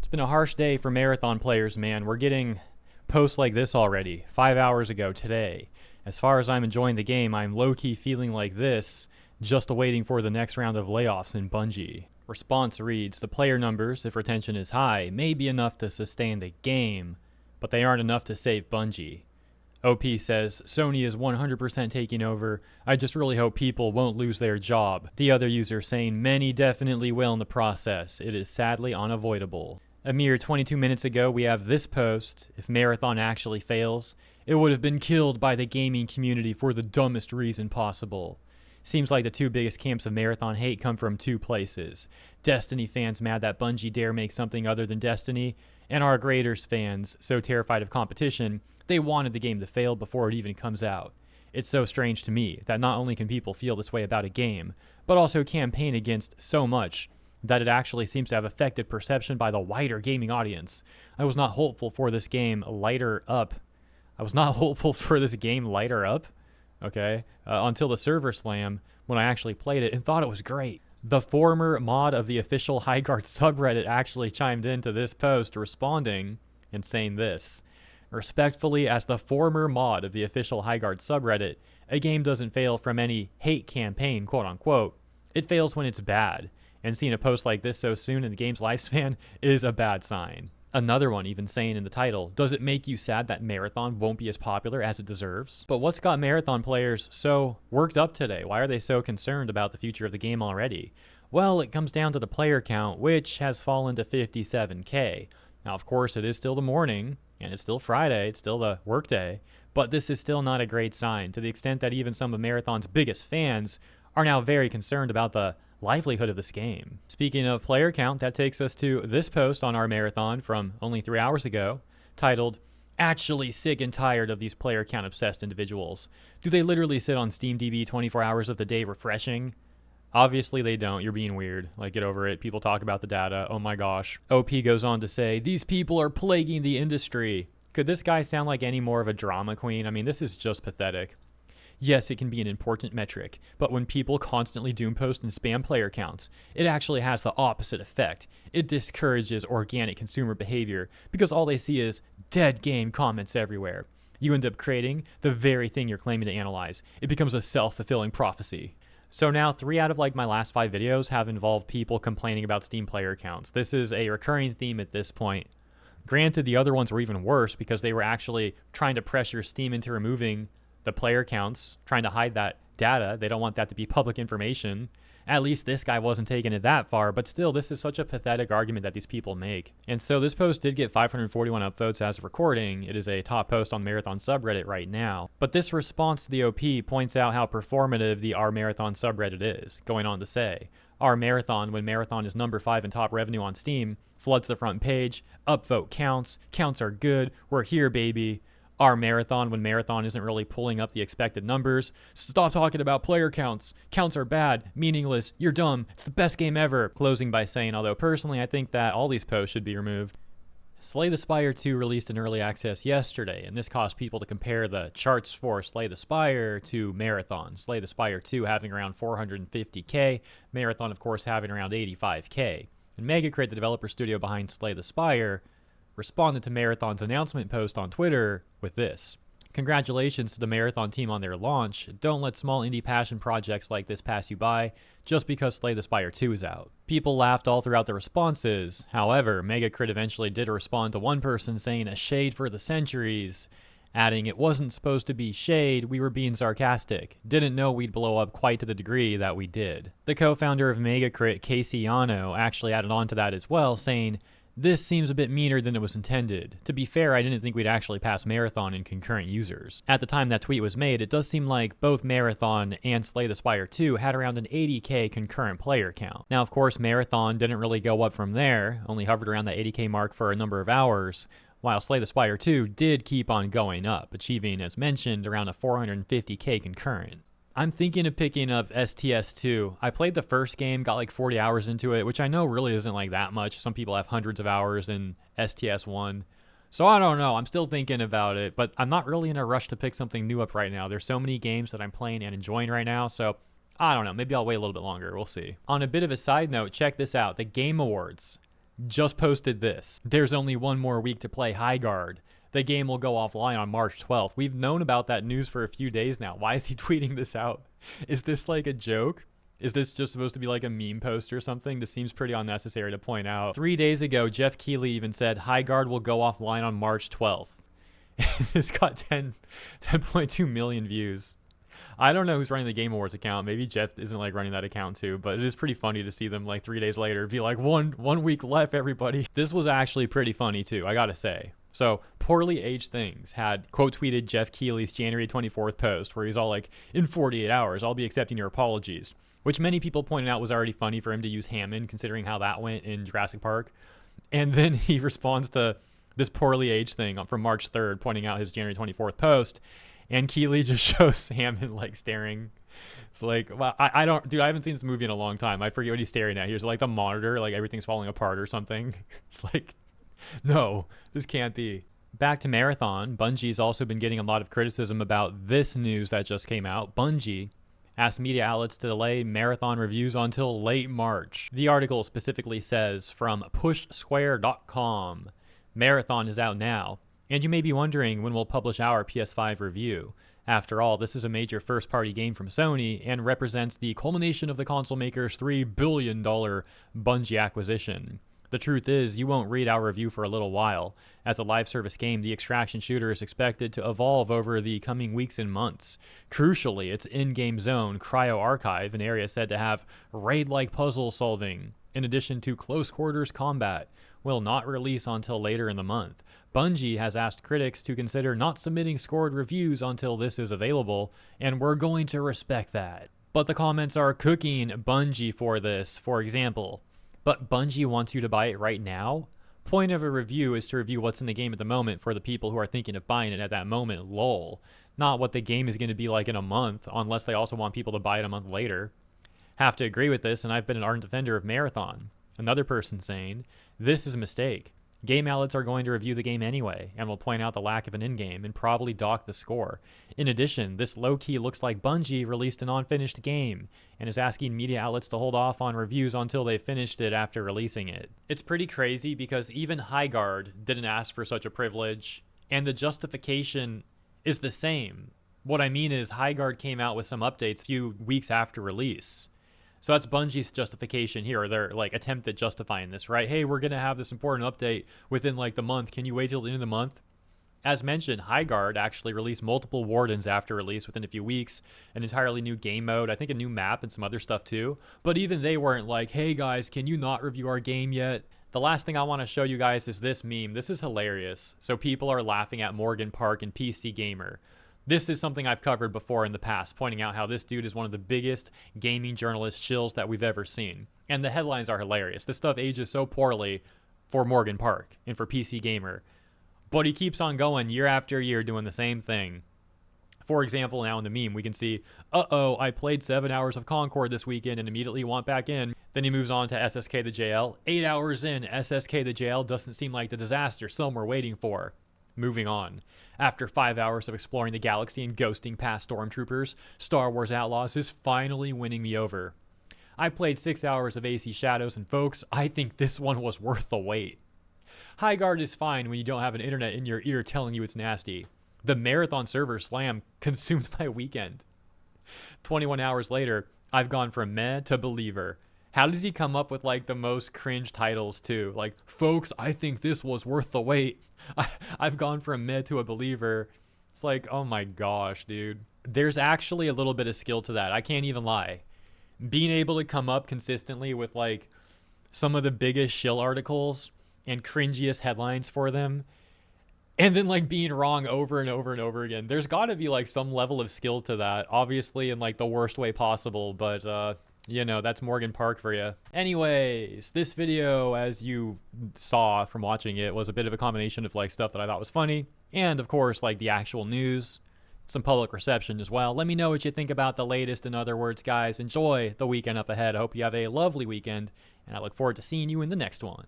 been a harsh day for Marathon players, man. We're getting posts like this already, 5 hours ago today. As far as I'm enjoying the game, I'm low-key feeling like this, just awaiting for the next round of layoffs in Bungie. Response reads, the player numbers, if retention is high, may be enough to sustain the game, but they aren't enough to save Bungie. OP says, Sony is 100% taking over. I just really hope people won't lose their job. The other user saying, many definitely will in the process. It is sadly unavoidable. A mere 22 minutes ago, we have this post. If Marathon actually fails, it would have been killed by the gaming community for the dumbest reason possible. Seems like the two biggest camps of Marathon hate come from two places. Destiny fans mad that Bungie dare make something other than Destiny, and our Graders fans so terrified of competition they wanted the game to fail before it even comes out. It's so strange to me that not only can people feel this way about a game, but also campaign against so much that it actually seems to have affected perception by the wider gaming audience. I was not hopeful for this game lighter up. Okay, until the server slam when I actually played it and thought it was great. The former mod of the official Highguard subreddit actually chimed into this post responding and saying this. Respectfully, as the former mod of the official Highguard subreddit, a game doesn't fail from any hate campaign, quote unquote. It fails when it's bad, and seeing a post like this so soon in the game's lifespan is a bad sign. Another one even saying in the title, does it make you sad that Marathon won't be as popular as it deserves? But what's got Marathon players so worked up today? Why are they so concerned about the future of the game already? Well, it comes down to the player count, which has fallen to 57K. Now, of course, it is still the morning, and it's still Friday, it's still the workday, but this is still not a great sign, to the extent that even some of Marathon's biggest fans are now very concerned about the livelihood of this game. Speaking of player count, that takes us to this post on our Marathon from only 3 hours ago, titled, Actually sick and tired of these player count obsessed individuals. Do they literally sit on SteamDB 24 hours of the day refreshing? Obviously they don't. You're being weird. Like, get over it. People talk about the data. Oh my gosh. OP goes on to say, these people are plaguing the industry. Could this guy sound like any more of a drama queen? I mean, this is just pathetic. Yes, it can be an important metric, but when people constantly doom post and spam player counts, it actually has the opposite effect. It discourages organic consumer behavior because all they see is dead game comments everywhere. You end up creating the very thing you're claiming to analyze. It becomes a self-fulfilling prophecy. So now 3 out of my last 5 videos have involved people complaining about Steam player counts. This is a recurring theme at this point. Granted, the other ones were even worse because they were actually trying to pressure Steam into removing the player counts, trying to hide that data. They don't want that to be public information. At least this guy wasn't taking it that far, but still, this is such a pathetic argument that these people make. And so this post did get 541 upvotes as of recording. It is a top post on Marathon subreddit right now. But this response to the OP points out how performative the R Marathon subreddit is, going on to say, R Marathon, when Marathon is number 5 in top revenue on Steam, floods the front page, upvote counts are good, we're here baby. R Marathon, when Marathon isn't really pulling up the expected numbers. Stop talking about player counts. Counts are bad, meaningless, you're dumb, it's the best game ever. Closing by saying, although personally I think that all these posts should be removed. Slay the Spire 2 released in early access yesterday, and this caused people to compare the charts for Slay the Spire to Marathon. Slay the Spire 2 having around 450k, Marathon of course having around 85k. And Megacrit, the developer studio behind Slay the Spire, responded to Marathon's announcement post on Twitter with this. Congratulations to the Marathon team on their launch. Don't let small indie passion projects like this pass you by just because Slay the Spire 2 is out. People laughed all throughout the responses. However, Megacrit eventually did respond to one person saying a shade for the centuries, adding it wasn't supposed to be shade, we were being sarcastic. Didn't know we'd blow up quite to the degree that we did. The co-founder of Megacrit, Casey Yano, actually added on to that as well, saying, this seems a bit meaner than it was intended. To be fair, I didn't think we'd actually pass Marathon in concurrent users. At the time that tweet was made, it does seem like both Marathon and Slay the Spire 2 had around an 80k concurrent player count. Now, of course, Marathon didn't really go up from there, only hovered around the 80k mark for a number of hours, while Slay the Spire 2 did keep on going up, achieving, as mentioned, around a 450k concurrent. I'm thinking of picking up STS2. I played the first game, got like 40 hours into it, which I know really isn't like that much. Some people have hundreds of hours in STS1. So I don't know. I'm still thinking about it, but I'm not really in a rush to pick something new up right now. There's so many games that I'm playing and enjoying right now, so I don't know. Maybe I'll wait a little bit longer. We'll see. On a bit of a side note, check this out. The Game Awards. just posted this. There's only one more week to play Highguard. The game will go offline on March 12th. We've known about that news for a few days now. Why is he tweeting this out? Is this like a joke? Is this just supposed to be like a meme post or something? This seems pretty unnecessary to point out. 3 days ago, Geoff Keighley even said Highguard will go offline on March 12th. This got 10.2 million views. I don't know who's running the Game Awards account. Maybe Geoff isn't like running that account too, but it is pretty funny to see them like 3 days later be like, one week left, everybody. This was actually pretty funny too, I gotta say. So, Poorly Aged Things had quote tweeted Geoff Keighley's January 24th post where he's all like, in 48 hours, I'll be accepting your apologies. Which many people pointed out was already funny for him to use Hammond, considering how that went in Jurassic Park. And then he responds to this Poorly Aged thing from March 3rd, pointing out his January 24th post. And Keighley just shows Hammond like staring. It's like, well, I haven't seen this movie in a long time. I forget what he's staring at. Here's like the monitor, like everything's falling apart or something. It's like, no, this can't be. Back to Marathon, Bungie's also been getting a lot of criticism about this news that just came out. Bungie asked media outlets to delay Marathon reviews until late March. The article specifically says from pushsquare.com, Marathon is out now, and you may be wondering when we'll publish our PS5 review. After all, this is a major first-party game from Sony and represents the culmination of the console maker's $3 billion Bungie acquisition. The truth is, you won't read our review for a little while. As a live service game, the extraction shooter is expected to evolve over the coming weeks and months. Crucially, its in-game zone, Cryo Archive, an area said to have raid-like puzzle solving, in addition to close quarters combat, will not release until later in the month. Bungie has asked critics to consider not submitting scored reviews until this is available, and we're going to respect that. But the comments are cooking Bungie for this. For example, but Bungie wants you to buy it right now? Point of a review is to review what's in the game at the moment for the people who are thinking of buying it at that moment, lol. Not what the game is going to be like in a month, unless they also want people to buy it a month later. Have to agree with this, and I've been an ardent defender of Marathon. Another person saying, this is a mistake. Game outlets are going to review the game anyway, and will point out the lack of an in-game and probably dock the score. In addition, this low-key looks like Bungie released an unfinished game, and is asking media outlets to hold off on reviews until they finished it after releasing it. It's pretty crazy because even Highguard didn't ask for such a privilege, and the justification is the same. What I mean is Highguard came out with some updates a few weeks after release. So that's Bungie's justification here, or their like attempt at justifying this, right? Hey, we're going to have this important update within like the month. Can you wait till the end of the month? As mentioned, Highguard actually released multiple wardens after release within a few weeks, an entirely new game mode, I think a new map and some other stuff too. But even they weren't like, hey guys, can you not review our game yet? The last thing I want to show you guys is this meme. This is hilarious. So people are laughing at Morgan Park and PC Gamer. This is something I've covered before in the past, pointing out how this dude is one of the biggest gaming journalist shills that we've ever seen. And the headlines are hilarious. This stuff ages so poorly for Morgan Park and for PC Gamer. But he keeps on going year after year doing the same thing. For example, now in the meme, we can see, uh-oh, I played 7 hours of Concord this weekend and immediately want back in. Then he moves on to SSK the JL. 8 hours in, SSK the JL doesn't seem like the disaster some were waiting for. Moving on. After 5 hours of exploring the galaxy and ghosting past stormtroopers, Star Wars Outlaws is finally winning me over. I played 6 hours of AC Shadows, and folks, I think this one was worth the wait. Highguard is fine when you don't have an internet in your ear telling you it's nasty. The Marathon server slam consumed my weekend. 21 hours later, I've gone from meh to believer. How does he come up with like the most cringe titles too? Like, folks, I think this was worth the wait. I've gone from meh to a believer. It's like, oh my gosh, dude. There's actually a little bit of skill to that. I can't even lie. Being able to come up consistently with like some of the biggest shill articles and cringiest headlines for them, and then like being wrong over and over and over again. There's got to be like some level of skill to that, obviously in like the worst way possible, but you know, that's Morgan Park for you. Anyways, this video, as you saw from watching it, was a bit of a combination of like stuff that I thought was funny, and of course like the actual news, some public reception as well. Let me know what you think about the latest. In other words, guys, enjoy the weekend up ahead. I hope you have a lovely weekend, and I look forward to seeing you in the next one.